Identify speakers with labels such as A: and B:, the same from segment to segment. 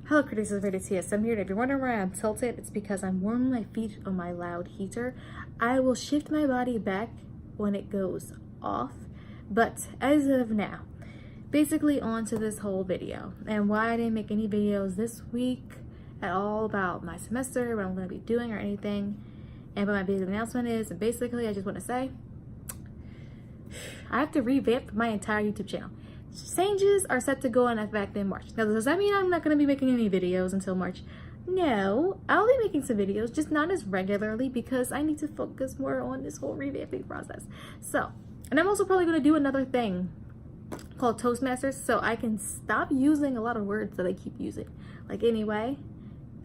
A: Hello critics of ratedt t.s.m here, and if you're wondering why I'm tilted, it's because I'm warming my feet on my loud heater. I will shift my body back when it goes off, but as of now, basically on to this whole video and why I didn't make any videos this week at all about my semester, what I'm going to be doing or anything, and what my big announcement is. And basically I just want to say I have to revamp my entire YouTube channel. Changes are set to go in effect in March. Now, does that mean I'm not going to be making any videos until March? No, I'll be making some videos, just not as regularly because I need to focus more on this whole revamping process. So, and I'm also probably going to do another thing called Toastmasters so I can stop using a lot of words that I keep using. Like anyway,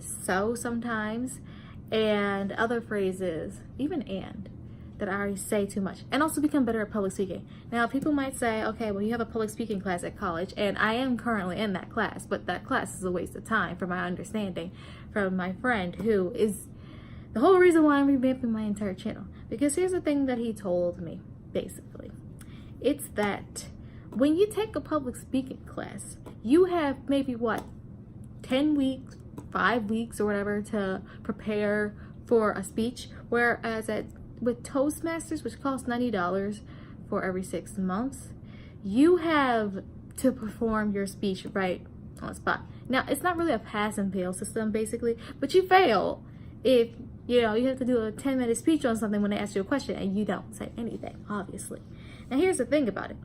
A: so sometimes, and other phrases, even and, that I already say too much, and also become better at public speaking. Now, people might say, okay, well, you have a public speaking class at college, and I am currently in that class, but that class is a waste of time from my understanding from my friend, who is the whole reason why I'm revamping my entire channel. Because here's the thing that he told me, basically. It's that when you take a public speaking class, you have maybe, 10 weeks, 5 weeks, or whatever to prepare for a speech, whereas with Toastmasters, which costs $90 for every 6 months, you have to perform your speech right on the spot. Now, it's not really a pass and fail system, basically, but you fail if, you have to do a 10-minute speech on something when they ask you a question and you don't say anything, obviously. Now, here's the thing about it.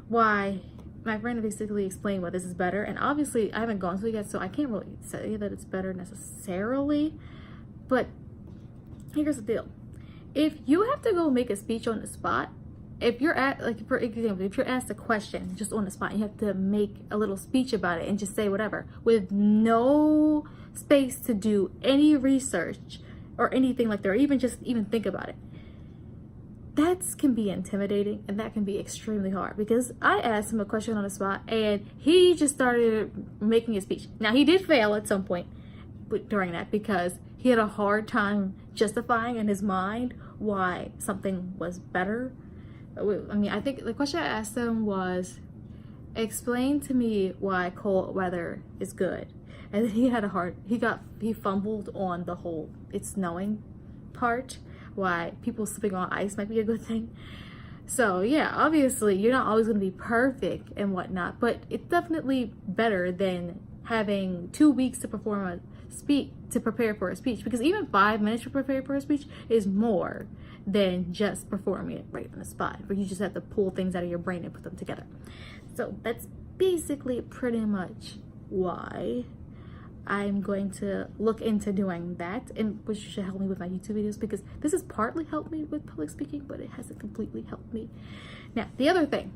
A: Why my friend basically explained why this is better, and obviously I haven't gone through it yet, so I can't really say that it's better necessarily, but here's the deal. If you have to go make a speech on the spot, if you're for example, if you're asked a question just on the spot, you have to make a little speech about it and just say whatever with no space to do any research or anything like that, or even think about it. That can be intimidating, and that can be extremely hard, because I asked him a question on the spot and he just started making a speech. Now, he did fail at some point during that because he had a hard time justifying in his mind why something was better. I mean, I think the question I asked him was, explain to me why cold weather is good. And then he fumbled on the whole it's snowing part, why people slipping on ice might be a good thing. So yeah, obviously you're not always going to be perfect and whatnot, but it's definitely better than having 2 weeks to prepare for a speech, because even 5 minutes to prepare for a speech is more than just performing it right on the spot, where you just have to pull things out of your brain and put them together. So that's basically pretty much why I'm going to look into doing that, and which should help me with my YouTube videos, because this has partly helped me with public speaking, but it hasn't completely helped me. Now, the other thing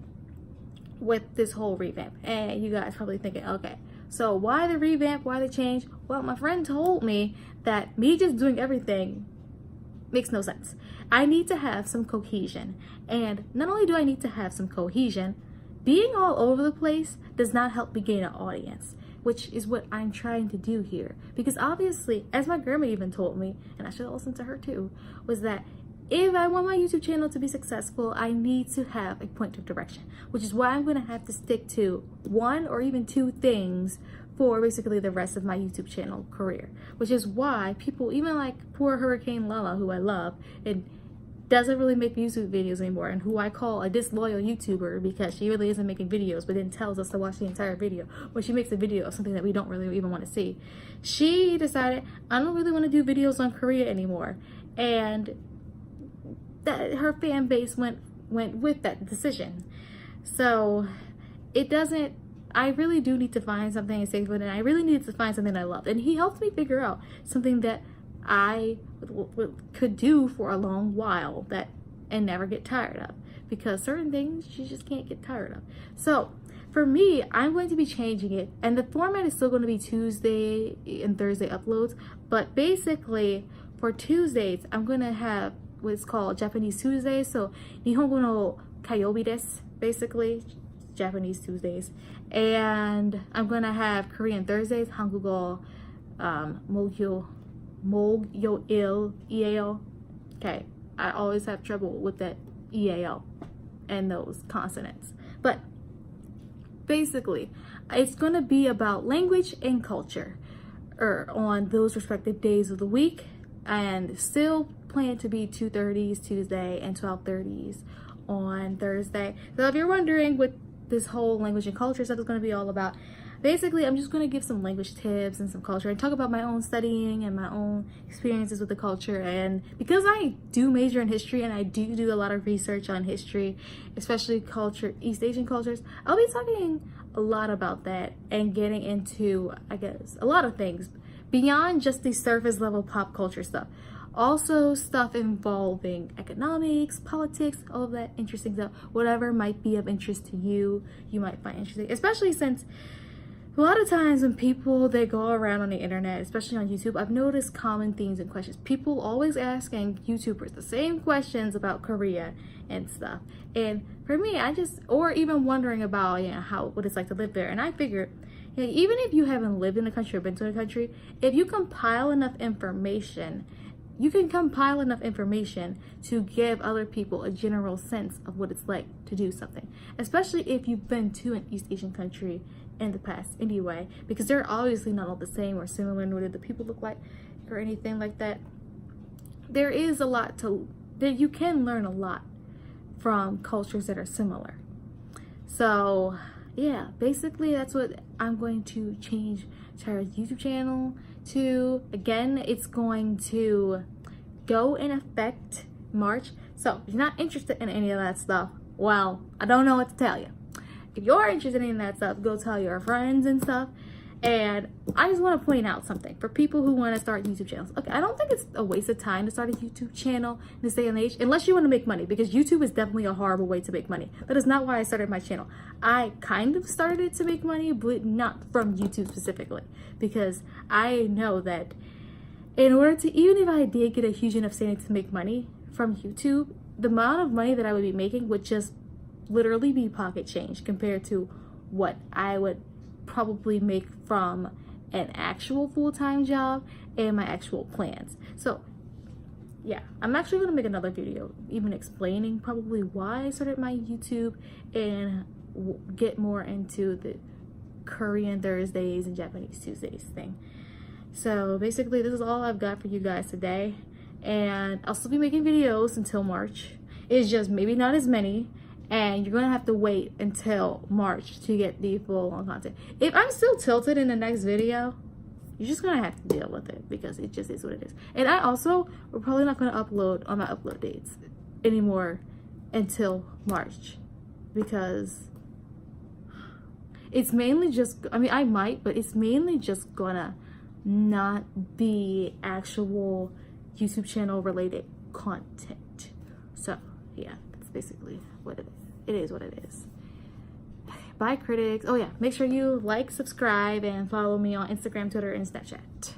A: with this whole revamp, and you guys probably thinking, okay, so why the revamp, why the change? Well, my friend told me that me just doing everything makes no sense. I need to have some cohesion, and not only do I need to have some cohesion, being all over the place does not help me gain an audience, which is what I'm trying to do here. Because obviously, as my grandma even told me, and I should listen to her too, was that if I want my YouTube channel to be successful, I need to have a point of direction, which is why I'm going to have to stick to 1 or even 2 things for basically the rest of my YouTube channel career, which is why people, even like poor Hurricane Lala, who I love and doesn't really make YouTube videos anymore, and who I call a disloyal YouTuber because she really isn't making videos but then tells us to watch the entire video when she makes a video of something that we don't really even want to see. She decided, I don't really want to do videos on Korea anymore, and that her fan base went with that decision. So I really do need to find something and stick with it, and I really need to find something I love. And he helped me figure out something that I could do for a long while and never get tired of, because certain things you just can't get tired of. So for me, I'm going to be changing it, and the format is still going to be Tuesday and Thursday uploads, but basically for Tuesdays I'm going to have what's called Japanese Tuesdays. So Nihongo no Kayobi desu, basically Japanese Tuesdays, and I'm gonna have Korean Thursdays, Hangugo Mogyo Il Iao. Okay, I always have trouble with that Iao and those consonants, but basically It's going to be about language and culture on those respective days of the week, and still plan to be 2:30s Tuesday and 12:30s on Thursday. So if you're wondering what this whole language and culture stuff is going to be all about, basically I'm just going to give some language tips and some culture and talk about my own studying and my own experiences with the culture. And because I do major in history and I do a lot of research on history, especially culture, East Asian cultures, I'll be talking a lot about that and getting into, I guess, a lot of things beyond just the surface level pop culture stuff. Also stuff involving economics, politics, all of that interesting stuff. Whatever might be of interest to you, you might find interesting. Especially since a lot of times when people, they go around on the internet, especially on YouTube, I've noticed common themes and questions. People always asking YouTubers the same questions about Korea and stuff. And for me, or even wondering about, what it's like to live there. And I figured, even if you haven't lived in a country or been to a country, if you compile enough information, you can compile enough information to give other people a general sense of what it's like to do something, especially if you've been to an East Asian country in the past anyway, because they're obviously not all the same or similar in what the people look like or anything like that. There is a lot that you can learn a lot from cultures that are similar. So yeah, basically that's what I'm going to change Tara's YouTube channel to. Again, it's going to go in effect March. So if you're not interested in any of that stuff, well, I don't know what to tell you. If you're interested in that stuff, go tell your friends and stuff. And I just want to point out something for people who want to start YouTube channels. Okay, I don't think it's a waste of time to start a YouTube channel in this day and age, unless you want to make money, because YouTube is definitely a horrible way to make money. That is not why I started my channel. I kind of started to make money, but not from YouTube specifically, because I know that in order to, even if I did get a huge enough standing to make money from YouTube, the amount of money that I would be making would just literally be pocket change compared to what I would probably make from an actual full-time job and my actual plans. So yeah, I'm actually going to make another video even explaining probably why I started my YouTube and get more into the Korean Thursdays and Japanese Tuesdays thing. So basically this is all I've got for you guys today, and I'll still be making videos until March. It's just maybe not as many, and you're gonna have to wait until March to get the full-on content. If I'm still tilted in the next video, you're just gonna have to deal with it, because it just is what it is. And we're probably not gonna upload on my upload dates anymore until March, because it's mainly just, I might, but it's mainly just gonna not be actual YouTube channel related content. So yeah, that's basically what it is what it is. Bye, critics. Oh yeah, make sure you like, subscribe, and follow me on Instagram, Twitter, and Snapchat.